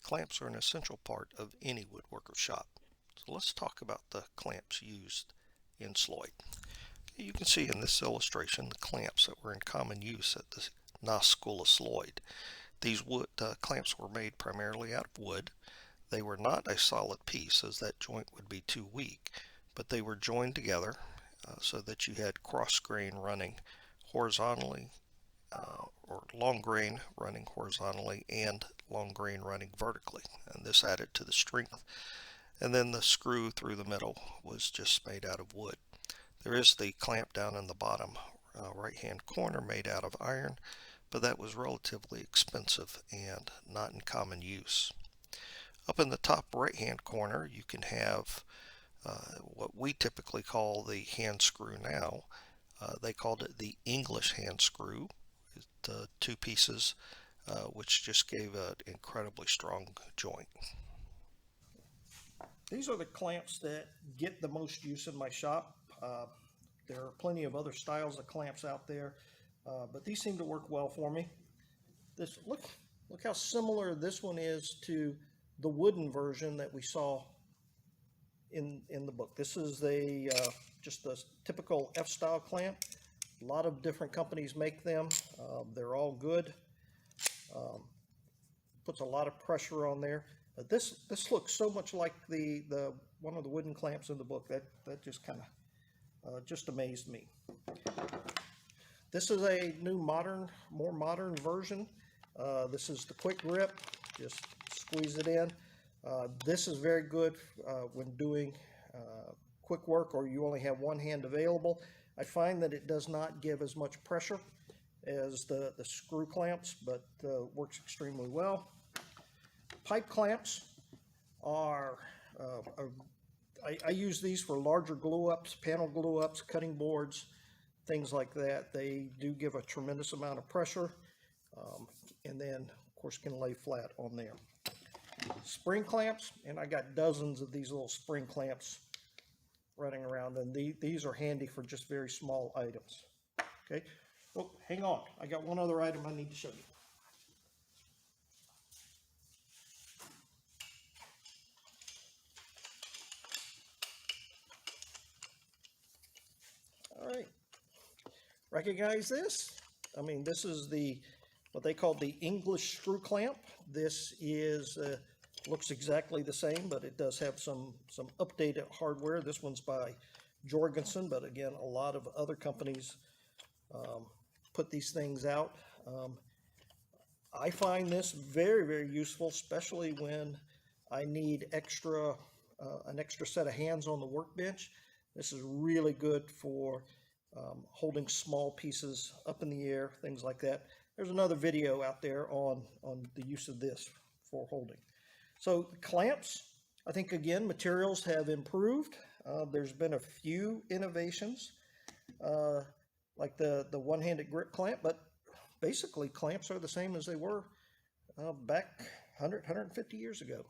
Clamps are an essential part of any woodworker shop. So let's talk about the clamps used in Sloyd. You can see in this illustration the clamps that were in common use at the Naas School of Sloyd. These clamps were made primarily out of wood. They were not a solid piece, as that joint would be too weak, but they were joined together so that you had cross grain running horizontally, or long grain running horizontally and long grain running vertically, and this added to the strength. And then the screw through the middle was just made out of wood. There is the clamp down in the bottom right hand corner made out of iron, but that was relatively expensive and not in common use. Up in the top right hand corner you can have what we typically call the hand screw now. They called it the English hand screw. Two pieces, which just gave an incredibly strong joint. These are the clamps that get the most use in my shop. There are plenty of other styles of clamps out there, but these seem to work well for me. Look how similar this one is to the wooden version that we saw in the book. This is just a typical F-style clamp. A lot of different companies make them. They're all good. Puts a lot of pressure on there. This looks so much like the one of the wooden clamps in the book that just kind of just amazed me. This is a new more modern version. This is the quick grip. Just squeeze it in. This is very good when doing quick work or you only have one hand available. I find that it does not give as much pressure as the screw clamps, but works extremely well. Pipe clamps are, I use these for larger glue ups, panel glue ups, cutting boards, things like that. They do give a tremendous amount of pressure, and then of course can lay flat on there. Spring clamps, and I got dozens of these little spring clamps running around, and these are handy for just very small items. Okay, oh, hang on, I got one other item I need to show you. All right, recognize this? I mean, this is what they call the English screw clamp. This is looks exactly the same, but it does have some updated hardware. This one's by Jorgensen, but again, a lot of other companies put these things out. I find this very, very useful, especially when I need an extra set of hands on the workbench. This is really good for holding small pieces up in the air, things like that. There's another video out there on the use of this for holding. So clamps, I think again, materials have improved. There's been a few innovations, like the one-handed grip clamp, but basically clamps are the same as they were back 150 years ago.